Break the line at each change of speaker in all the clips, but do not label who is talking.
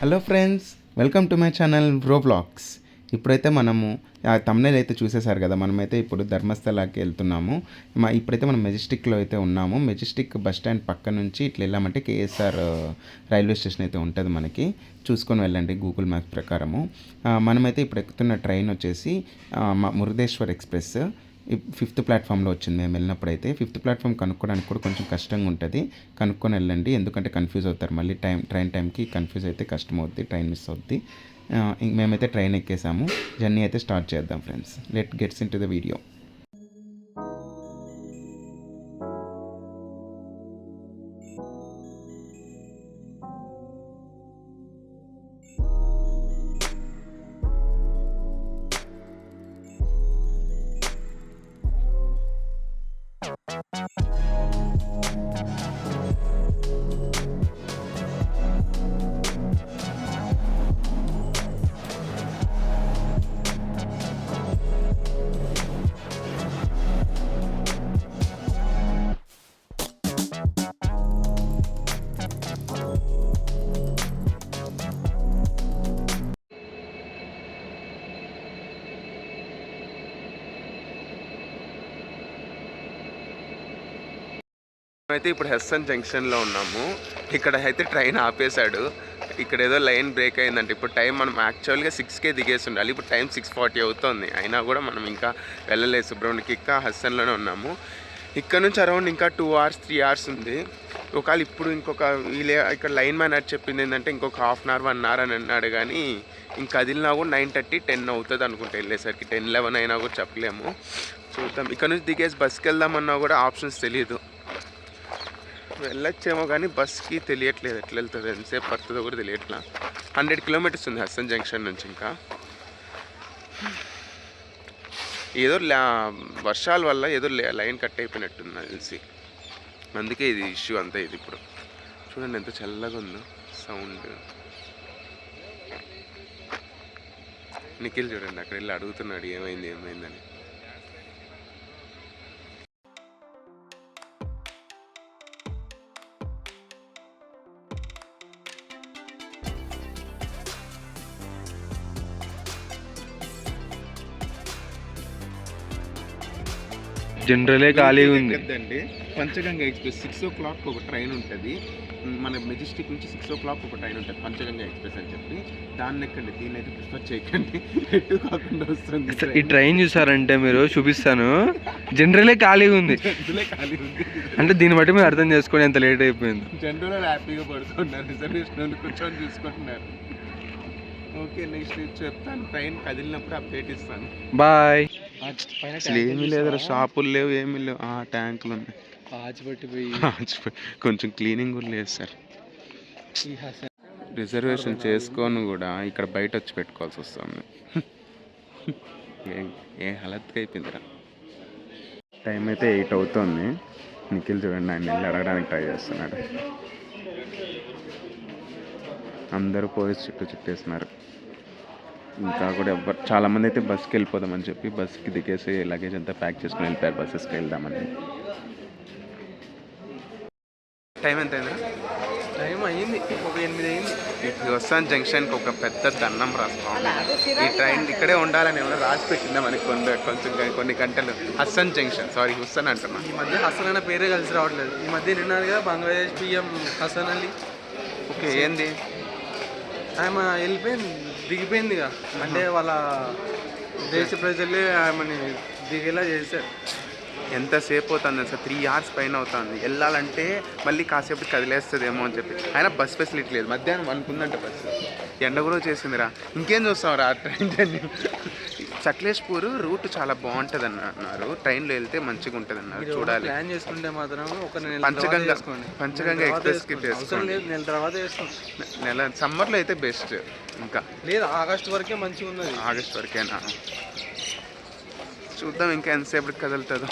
Hello friends, welcome to my channel bro vlogs. ఇప్పుడైతే మనము ఆ తమ్నైల్ అయితే చూసేశారు కదా. మనమైతే ఇప్పుడు ధర్మస్థలాకి వెళ్తున్నాము. ఇప్పుడైతే మనం మెజెస్టిక్లో అయితే ఉన్నాము. మెజెస్టిక్ బస్ స్టాండ్ పక్క నుంచి ఇట్లా వెళ్ళామంటే కేఎస్ఆర్ రైల్వే స్టేషన్ అయితే ఉంటుంది. మనకి చూసుకొని వెళ్ళండి గూగుల్ మ్యాప్ ప్రకారము. మనమైతే ఇప్పుడు ఎక్కుతున్న ట్రైన్ వచ్చేసి మురుదేశ్వర్ ఎక్స్ప్రెస్ 5th ప్లాట్ఫామ్లో వచ్చింది. మేము వెళ్ళినప్పుడైతే 5th ప్లాట్ఫామ్ కనుక్కోవడానికి కూడా కొంచెం కష్టంగా ఉంటుంది. కనుక్కొని వెళ్ళండి, ఎందుకంటే కన్ఫ్యూజ్ అవుతారు. మళ్ళీ ట్రైన్ టైంకి కన్ఫ్యూజ్ అయితే కష్టం అవుద్ది, ట్రైన్ మిస్ అవుద్ది. మేమైతే ట్రైన్ ఎక్కేసాము. జర్నీ అయితే స్టార్ట్ చేద్దాం friends. Let gets in to the video. అయితే ఇప్పుడు హెస్సన్ జంక్షన్లో ఉన్నాము. ఇక్కడ అయితే ట్రైన్ ఆపేశాడు. ఇక్కడ ఏదో లైన్ బ్రేక్ అయిందంటే ఇప్పుడు టైం మనం యాక్చువల్గా 6కే దిగేసి ఉండాలి. ఇప్పుడు టైం 6:40 అవుతుంది. అయినా కూడా మనం ఇంకా వెళ్ళలేదు. సుబ్రహ్మణ్యకి ఇంకా హెస్సన్లోనే ఉన్నాము. ఇక్కడ నుంచి అరౌండ్ ఇంకా 2 hours 3 hours ఉంది. ఒకవేళ ఇప్పుడు ఇంకొక ఇక్కడ లైన్ మ్యాన్ అది చెప్పింది ఏంటంటే ఇంకొక 1/2 hour 1 hour అని అన్నాడు. కానీ ఇంకా కదిలినా కూడా 9:30 10 అవుతుంది అనుకుంటా. వెళ్ళేసరికి 10 11 అయినా కూడా చెప్పలేము. చూద్దాం. ఇక్కడ నుంచి దిగేసి బస్కి వెళ్దామన్నా కూడా ఆప్షన్స్ తెలియదు. వెళ్ళొచ్చేమో కానీ బస్కి తెలియట్లేదు ఎట్లా వెళ్తుంది, ఎంతసేపు పడుతుందో కూడా తెలియట్లా. 100 kilometers ఉంది హస్సన్ జంక్షన్ నుంచి. ఇంకా ఏదో వర్షాల వల్ల ఏదో లైన్ కట్ అయిపోయినట్టుంది నాకు తెలిసి. అందుకే ఇది ఇష్యూ అంతా. ఇది ఇప్పుడు చూడండి ఎంత చల్లగా ఉందో సౌండ్. నిఖిల్ చూడండి అక్కడ వెళ్ళి అడుగుతున్నాడు ఏమైందని.
జనరలే ఖాళీగా ఉంది
అండి. పంచగంగా ఎక్స్ప్రెస్ 6 o'clock ఒక ట్రైన్ ఉంటుంది. మన మెజెస్టిక్ నుంచి 6 o'clock ఒక ట్రైన్ ఉంటుంది పంచగంగా ఎక్స్ప్రెస్ అని చెప్పి. దాన్ని ఎక్కండి, దీన్ని అయితే ప్రిఫర్ చేయకండి. ఎటు కాకుండా వస్తుంది.
ఈ ట్రైన్ చూసారంటే మీరు చూపిస్తాను. జనరలే ఖాళీగా ఉంది అంటే దీన్ని బట్టి మీరు అర్థం చేసుకోండి ఎంత లేట్ అయిపోయింది.
జనరల్ హ్యాపీగా పడుతున్నారు, రిజర్వేషన్ కూర్చొని చూసుకుంటున్నారు. ఓకే, నెక్స్ట్ చెప్తాను. ట్రైన్ కదిలినప్పుడు అప్డేట్ ఇస్తాను.
బాయ్.
అసలు ఏమీ లేదు, షాపులు లేవు, ఏమీ లేవు. ట్యాంకులు ఉన్నాయి. కొంచెం క్లీనింగ్ కూడా లేదు సార్. రిజర్వేషన్ చేసుకొని కూడా ఇక్కడ బయట వచ్చి పెట్టుకోవాల్సి వస్తుంది. ఏ హలత్గా అయిపోయిందిరా. టైం అయితే 8 అవుతుంది. నిఖిల్ చూడండి ఆయన వెళ్ళి అడగడానికి ట్రై చేస్తున్నాడు. అందరూ పోలీస్ చుట్టేస్తున్నారు. ఇంకా కూడా చాలామంది అయితే బస్కి వెళ్ళిపోదామని చెప్పి బస్కి దిగేసి లగేజ్ అంతా ప్యాక్ చేసుకుని వెళ్ళిపోయారు బస్సెస్కి వెళ్దామని. టైం ఎంత అయిందా?
టైం అయ్యింది, ఒక 8 అయింది.
హస్సన్ జంక్షన్కి ఒక పెద్ద దండం రాస్తాం. ఈ ట్రైన్ ఇక్కడే ఉండాలని ఏమైనా రాసి పెట్టిందా మనకి కొన్ని గంటలు. హస్సన్ జంక్షన్, సారీ హుస్సన్ అంటున్నా.
ఈ మధ్య హసన్ అనే పేరే కలిసి రావట్లేదు. ఈ మధ్య నిన్నారు కదా బంగ్లాదేశ్ పిఎం హసన్ అలీ.
ఓకే, ఏంది
ఆమె వెళ్ళిపోయింది, దిగిపోయిందిగా. అంటే వాళ్ళ దేశ ప్రజలే ఆమెని దిగేలా చేశారు.
ఎంతసేపు అవుతుంది సార్? 3 hours పైన అవుతుంది. వెళ్ళాలంటే మళ్ళీ కాసేపు కదిలేస్తుందేమో అని చెప్పి. అయినా బస్ ఫెసిలిటీ లేదు. మధ్యాహ్నం అనుకుందంటే బస్సు ఎండ కూడా చేసిందిరా. ఇంకేం చూస్తాం రా ట్రైన్ జర్నీ. సకలేష్పూర్ రూట్ చాలా బాగుంటుంది అన్నారు. ట్రైన్లో వెళ్తే మంచిగా ఉంటుంది అన్నారు. చూడాలి.
ప్లాన్ చేసుకుంటే మాత్రం ఒక
పంచగంగా ఎక్స్ప్రెస్కి
చేసుకోండి. నెల తర్వాత
నెల సమ్మర్లో అయితే బెస్ట్. ఇంకా
లేదు, ఆగస్ట్ వరకే మంచిగా ఉన్నది.
ఆగస్ట్ వరకేనా? చూద్దాం ఇంకా ఎంతసేపటికి కదులుతుందో.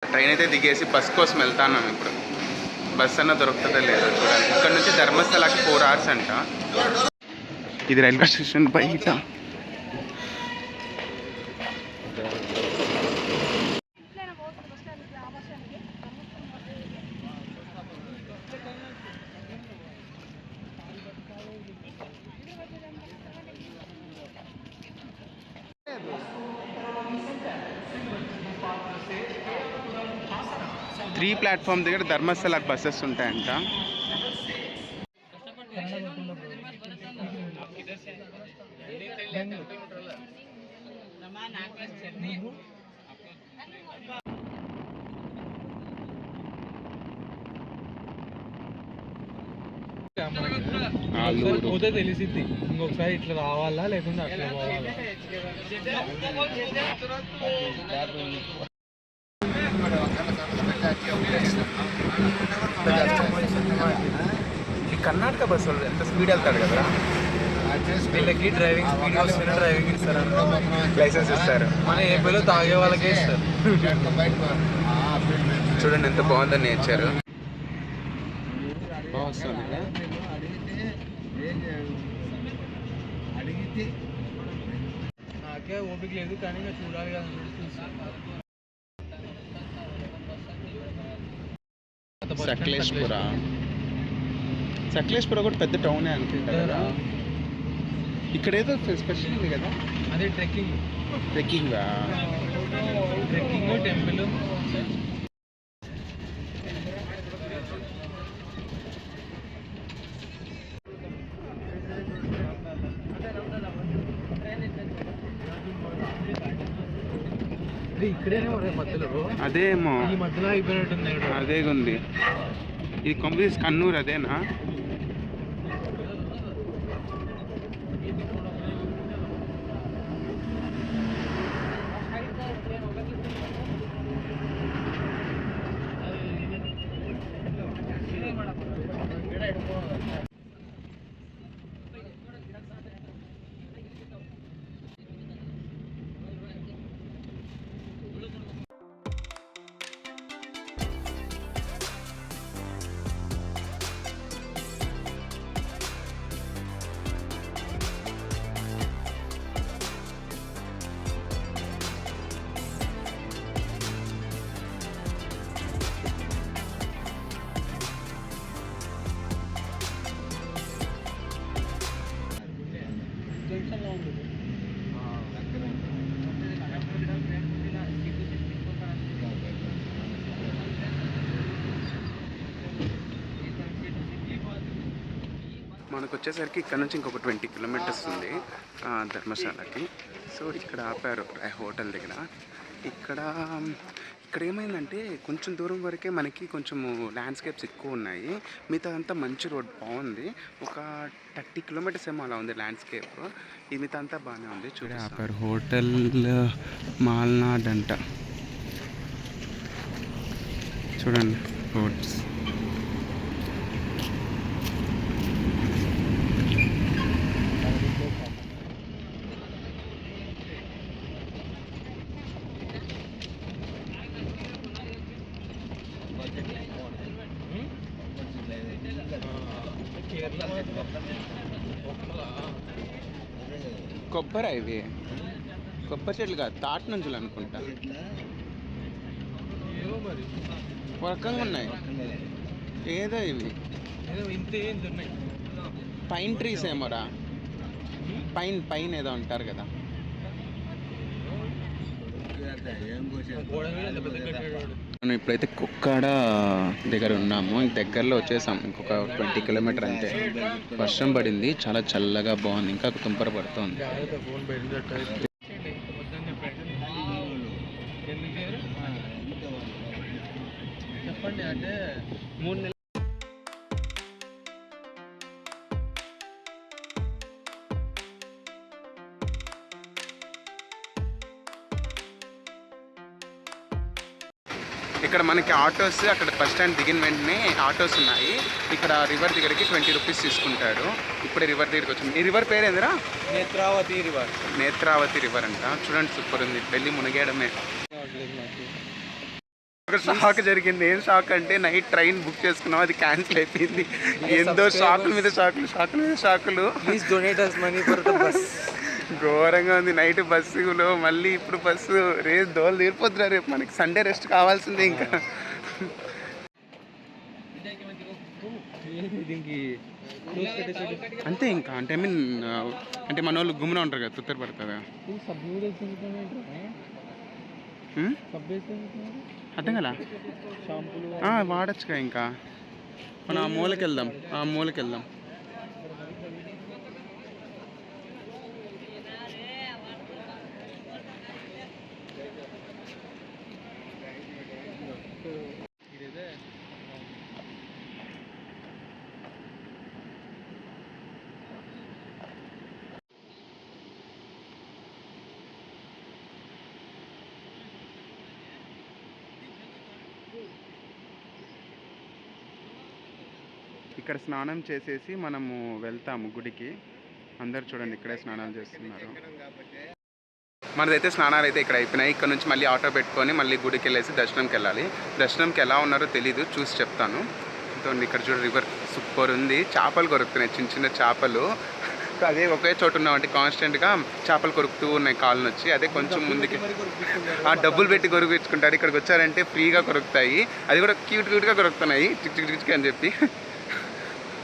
ట్రైన్ అయితే దిగేసి బస్ కోసం వెళ్తాను. ఇప్పుడు బస్ అన్న దొరుకుతుందో లేదో చూడాలి. ఇక్కడ నుంచి ధర్మస్థలాకి 4 hours అంట. ఇది రైల్వే స్టేషన్ బయట. త్రీ ప్లాట్ఫామ్ దగ్గర ధర్మస్థలకు బస్సెస్ ఉంటాయంట.
పోతే తెలిసిద్ది ఇంకొకసారి ఇట్లా రావాలా లేకుంటే అట్లా పోవాలా.
ఈ కర్ణాటక బస్సు వాళ్ళు ఎంత స్పీడ్ వెళ్తాడు కదా,
వీళ్ళకి డ్రైవింగ్ స్పీడ్ వస్తేనే డ్రైవింగ్ ఇస్తారు,
లైసెన్స్ ఇస్తారు.
మన ఏపీలో తాగే వాళ్ళకే ఇస్తారు.
చూడండి ఎంత బాగుందో నేర్చారు. వస్తుంది
నాకే ఓపిక లేదు కానీ ఇంకా చూడాలి కదా.
సకలేశ్పుర. సకలేశ్పుర కూడా పెద్ద టౌనే అనుకుంటా కదా. ఇక్కడ ఏదో స్పెషల్ ఉంది కదా,
అదే ట్రెక్కింగ్.
Trekking
temple. ఇక్కడేనే మధ్యలో,
అదేమో
ఈ మధ్యలో అయిపోయినట్టుంది.
అదే ఉంది. ఇది కంప్లీట్ కన్నూరు అదేనా? మనకు వచ్చేసరికి ఇక్కడ నుంచి ఇంకొక 20 కిలోమీటర్స్ ఉంది ధర్మశాలకి. సో ఇక్కడ ఆపారు హోటల్ దగ్గర. ఇక్కడ ఏమైందంటే కొంచెం దూరం వరకే మనకి కొంచెము ల్యాండ్స్కేప్స్ ఎక్కువ ఉన్నాయి, మిగతా అంతా మంచి రోడ్ బాగుంది. ఒక 30 కిలోమీటర్స్ ఏమో అలా ఉంది ల్యాండ్స్కేప్. ఈ మిగతా అంతా బాగానే ఉంది. చూడండి ఆపారు హోటల్ మాల్నాడ్ అంట. చూడండి రోడ్స్. కొబ్బరి ఇవి కొబ్బరి చెట్లు కాదు, తాటి నుంచులు అనుకుంటా. ఒక రకంగా ఉన్నాయి ఏదో ఇవి. పైన్ ట్రీస్ ఏమోరా, పైన్ ఏదో అంటారు కదా. మనం ఇప్పుడైతే కుక్కాడ దగ్గర ఉన్నాము. దగ్గరలో వచ్చేసాం, ఇంకొక 20 కిలోమీటర్ అంతే. వర్షం పడింది, చాలా చల్లగా బాగుంది, ఇంకా తుంపర పడుతుంది.
చెప్పండి అంటే 3 నెలలు
ఇక్కడ మనకి ఆటోస్, అక్కడ బస్ స్టాండ్ దిగిన వెంటనే ఆటోస్ ఉన్నాయి. ఇక్కడ రివర్ దగ్గరికి 20 రూపీస్ తీసుకుంటాడు. ఇప్పుడే రివర్ దగ్గరికి వచ్చింది. ఈ రివర్ పేరు ఏందిరా?
నేత్రావతి రివర్.
నేత్రావతి రివర్ అంట. చూడండి సూపర్ ఉంది, వెళ్ళి మునిగేయడమే. ఒక షాక్ జరిగింది. ఏం షాక్ అంటే నైట్ ట్రైన్ బుక్ చేసుకున్నాం, అది క్యాన్సిల్ అయిపోయింది. ఎంతో షాకుల మీద షాకులు.
Please donate us money for the bus.
ఘోరంగా ఉంది నైట్ బస్సులో. మళ్ళీ ఇప్పుడు బస్సు రేపు దోలు తీరిపోతున్నారు. రేపు మనకి సండే రెస్ట్ కావాల్సిందే ఇంకా. అంతే ఇంకా. అంటే ఐ మీన్ అంటే మన వాళ్ళు గుమ్మున ఉంటారు కదా, తుత్తర పడుతుందా. అర్థం కదా వాడచ్చుగా. ఇంకా మనం ఆ మూలకి వెళ్దాం, ఆ మూలకి వెళ్దాం. ఇక్కడ స్నానం చేసేసి మనము వెళ్తాము గుడికి. అందరు చూడండి ఇక్కడే స్నానాలు చేస్తున్నారు. మనదైతే స్నానాలు అయితే ఇక్కడ అయిపోయినాయి. ఇక్కడ నుంచి మళ్ళీ ఆటో పెట్టుకొని మళ్ళీ గుడికి వెళ్ళేసి దర్శనంకి వెళ్ళాలి. దర్శనంకి ఎలా ఉన్నారో తెలీదు, చూసి చెప్తాను. ఇక్కడ చూడ రివర్ సూపర్ ఉంది. చేపలు కొరుకుతున్నాయి, చిన్న చిన్న చేపలు. అదే ఒకే చోట ఉన్నామంటే కాన్స్టెంట్గా చేపలు కొరుకుతూ ఉన్నాయి కాళ్ళు వచ్చి. అదే కొంచెం ముందుకి డబ్బులు పెట్టి కొరుకుచ్చుకుంటారు. ఇక్కడికి వచ్చారంటే ఫ్రీగా కొరుకుతాయి. అది కూడా క్యూట్గా కొరుకుతున్నాయి, చిక్ చిక్ చిక్ అని చెప్పి.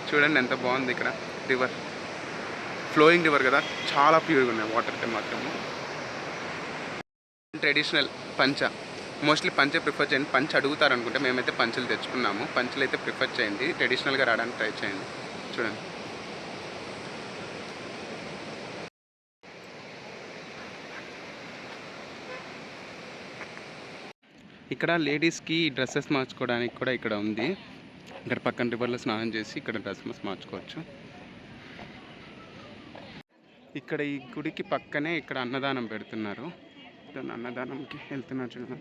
చూడండి ఎంత బాగుంది ఇక్కడ రివర్. ఫ్లోయింగ్ రివర్ కదా, చాలా ప్యూర్గా ఉన్నాయి వాటర్ అయితే మాత్రము. ట్రెడిషనల్ పంచ, మోస్ట్లీ పంచ ప్రిఫర్ చేయండి. పంచ అడుగుతారు అనుకుంటే మేమైతే పంచలు తెచ్చుకున్నాము. పంచలు అయితే ప్రిఫర్ చేయండి, ట్రెడిషనల్గా రావడానికి ట్రై చేయండి. చూడండి ఇక్కడ లేడీస్కి డ్రెస్సెస్ మార్చుకోవడానికి కూడా ఇక్కడ ఉంది. ఇక్కడ పక్కన రివర్లో స్నానం చేసి ఇక్కడ డ్రెస్సెస్ మార్చుకోవచ్చు. ఇక్కడ ఈ గుడికి పక్కనే ఇక్కడ అన్నదానం పెడుతున్నారు. అన్నదానంకి వెళ్తున్నారు చూడండి.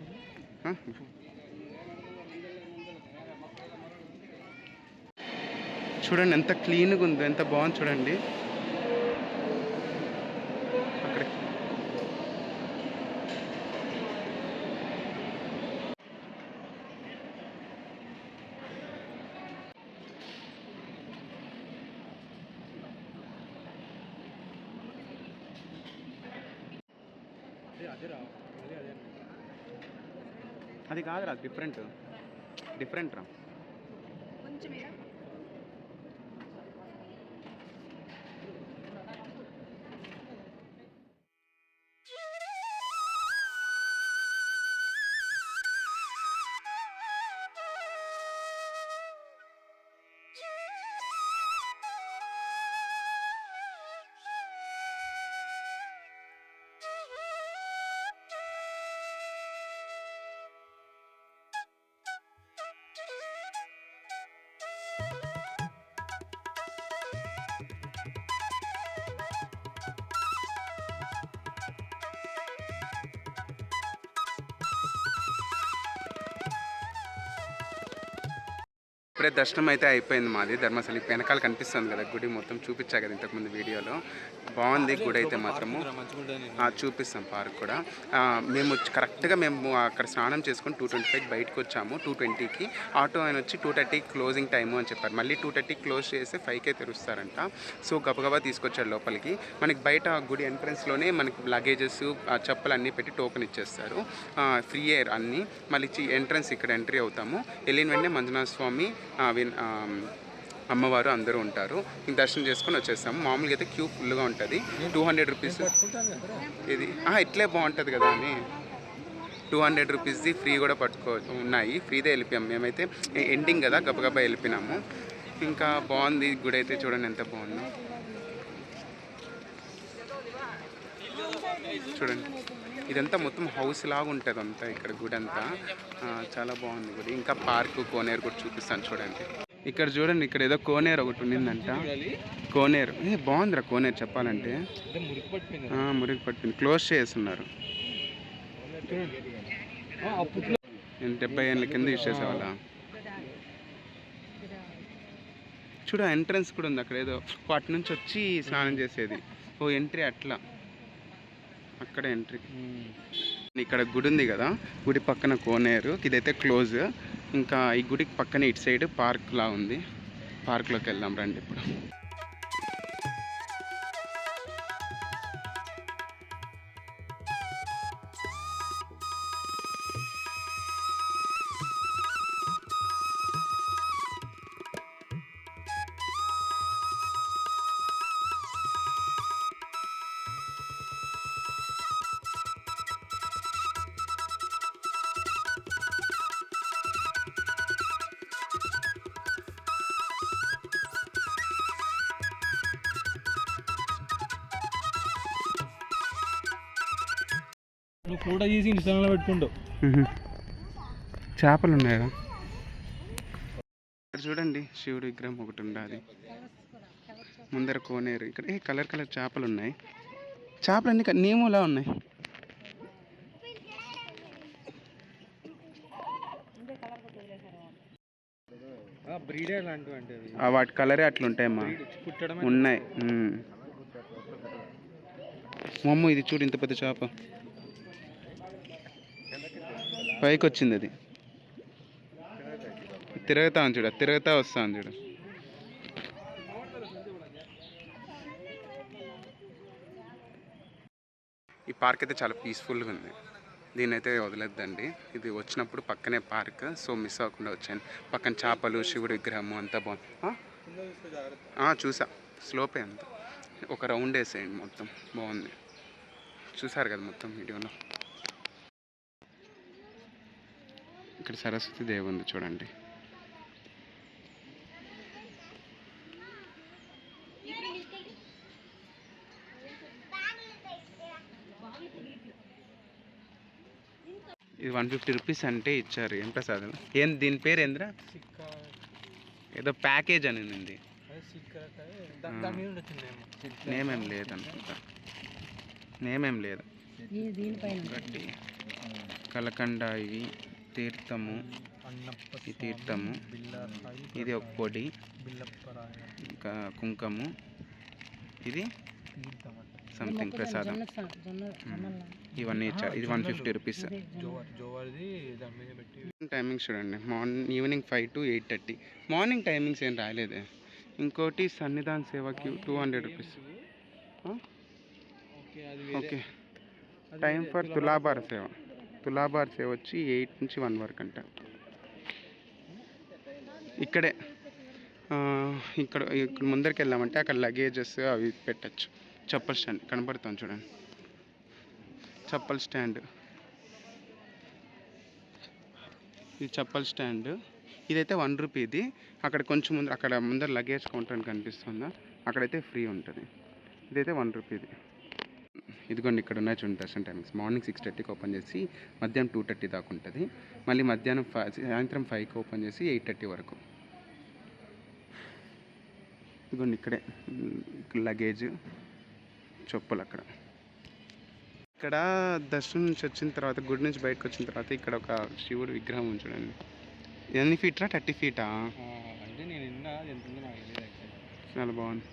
చూడండి ఎంత క్లీన్గా ఉందో, ఎంత బాగుంది చూడండి. అక్కడ అది కాదురా, డిఫరెంట్ రా. ఇప్పుడే దర్శనం అయితే అయిపోయింది మాది. ధర్మశాల వెనకాల కనిపిస్తుంది కదా గుడి, మొత్తం చూపించా కదా ఇంతకుముందు వీడియోలో. బాగుంది గుడి అయితే మాత్రము. చూపిస్తాం పార్క్ కూడా. మేము కరెక్ట్గా అక్కడ స్నానం చేసుకొని 2:25 బయటకు వచ్చాము. 2:20కి ఆటో ఆయన వచ్చి 2:30 క్లోజింగ్ టైము అని చెప్పారు. మళ్ళీ 2:30 క్లోజ్ చేసి 5కే తెరుస్తారంట. సో గబగబా తీసుకొచ్చాడు లోపలికి. మనకి బయట గుడి ఎంట్రన్స్లోనే మనకి లగేజెస్, చెప్పులు అన్నీ పెట్టి టోకెన్ ఇచ్చేస్తారు. ఫ్రీ ఎయిర్ అన్నీ. మళ్ళీ ఎంట్రన్స్ ఇక్కడ ఎంట్రీ అవుతాము. వెళ్ళిన వెంటనే మంజునాథ స్వామి, అమ్మవారు అందరూ ఉంటారు. ఇంక దర్శనం చేసుకొని వచ్చేస్తాము. మామూలుగా అయితే క్యూ ఫుల్గా ఉంటుంది. 200 రూపీస్ ఇది ఇట్లే బాగుంటుంది కదా అని 200 రూపీస్ది ఫ్రీ కూడా ఉన్నాయి. ఫ్రీదే వెళ్ళిపోయాము మేమైతే. ఎండింగ్ కదా, గబగబా వెళ్ళిపోయినాము. ఇంకా బాగుంది గుడి అయితే. చూడండి ఎంత బాగుందో చూడండి. ఇదంతా మొత్తం హౌస్ లాగా ఉంటుంది అంతా ఇక్కడ గుడి అంతా. చాలా బాగుంది గుడి. ఇంకా పార్కు, కోనేరు కూడా చూపిస్తాను చూడండి. ఇక్కడ చూడండి, ఇక్కడ ఏదో కోనేరు ఒకటి ఉండిందంట. కోనేరు బాగుందిరా కోనేరు చెప్పాలంటే. మురికి పట్టింది, క్లోజ్ చేస్తున్నారు. 70 ఏళ్ళ కింద యూజ్ చేసేవాళ్ళ. చూడు ఎంట్రన్స్ కూడా ఉంది అక్కడ. ఏదో అటు నుంచి వచ్చి స్నానం చేసేది. ఎంట్రీ అట్లా, అక్కడ ఎంట్రీ. ఇక్కడ గుడి ఉంది కదా, గుడి పక్కన కోనేరు. ఇదైతే క్లోజ్. ఇంకా ఈ గుడికి పక్కన ఇటు సైడ్ పార్క్ లా ఉంది. పార్క్లోకి వెళ్దాం రండి ఇప్పుడు.
నువ్వు ఫోటో తీసి ఇన్స్టాగ్రామ్లో పెట్టుకుంటావు.
చేపలు ఉన్నాయా ఇక్కడ చూడండి, శివుడి విగ్రహం ఒకటి ఉండాలి ముందర కోనేరు. ఇక్కడ కలర్ కలర్ చేపలు ఉన్నాయి. చేపలు అన్ని నేములా ఉన్నాయి.
బ్రీడర్ లాంటివి అంటే
వాటి కలరే అట్లుంటాయమ్మా. ఉన్నాయి. మమ్మ ఇది చూడు, ఇంత పెద్ద చేప పైకి వచ్చింది. అది తిరుగుతా ఉంది చూడు, తిరుగుతా వస్తా ఉంది చూడు. ఈ పార్క్ అయితే చాలా పీస్ఫుల్గా ఉంది. దీని అయితే వదలొద్దండి. ఇది వచ్చినప్పుడు పక్కనే పార్క్, సో మిస్ అవ్వకుండా వచ్చాను. పక్కన చేపలు, శివుడి విగ్రహము అంతా బాగుంది. చూసా, స్లోపే అంత ఒక రౌండ్ వేసేయండి, మొత్తం బాగుంది. చూసారు కదా మొత్తం వీడియోలో. ఇక్కడ సరస్వతి దేవి ఉంది చూడండి. ఇది 150 రూపీస్ అంటే ఇచ్చారు. ఏం ప్రసాదం ఏం దీని పేరు ఏంద్రా? ఏదో ప్యాకేజ్ అని ఉంది. నేమేం లేదనుకుంటా, నేమేం లేదు. గట్టి కలకండ, ఇవి తీర్థము, ఈ తీర్థము, ఇది ఒక పొడి, ఇంకా కుంకము, ఇది సంథింగ్ ప్రసాదం. ఇవన్నీ ఇచ్చారు. ఇది 150 రూపీస్. టైమింగ్స్ చూడండి, ఈవినింగ్ 5 to 8:30. మార్నింగ్ టైమింగ్స్ ఏం రాలేదే. ఇంకోటి సన్నిధాన్ సేవకి 200 రూపీస్. ఓకే, టైం ఫర్ తులాభార సేవ. తులాభార సేవ వచ్చి 8 నుంచి 1 వరకు అంట. ఇక్కడ ముందరికి వెళ్ళామంటే అక్కడ లగేజెస్ అవి పెట్టచ్చు. చప్పల్ స్టాండ్ కనపడుతుంది చూడండి, చప్పల్ స్టాండ్. ఇది చప్పల్ స్టాండ్. ఇదైతే 1 రూపీది. అక్కడ కొంచెం ముందు, అక్కడ ముందర లగేజ్ కౌంటర్ అని కనిపిస్తుందా, అక్కడైతే ఫ్రీ ఉంటుంది. ఇదైతే 1 రూపీది. ఇదిగోండి, ఇక్కడ ఉన్నాయి చూడండి దర్శనం టైమింగ్స్. మార్నింగ్ 6:30కి ఓపెన్ చేసి మధ్యాహ్నం 2:30 దాకా ఉంటుంది. మళ్ళీ మధ్యాహ్నం సాయంత్రం 5కి ఓపెన్ చేసి 8:30 వరకు. ఇదిగోండి ఇక్కడే లగేజ్, చెప్పులు అక్కడ. ఇక్కడ దర్శనం నుంచి వచ్చిన తర్వాత, గుడి నుంచి బయటకు వచ్చిన తర్వాత ఇక్కడ ఒక శివుడు విగ్రహం ఉంది చూడండి. ఎన్ని ఫీట్రా? 30 ఫీటా?
అంటే నేను విన్నా, ఎంత ఉందో నాకు తెలియదు.
చాలా బాగుంది.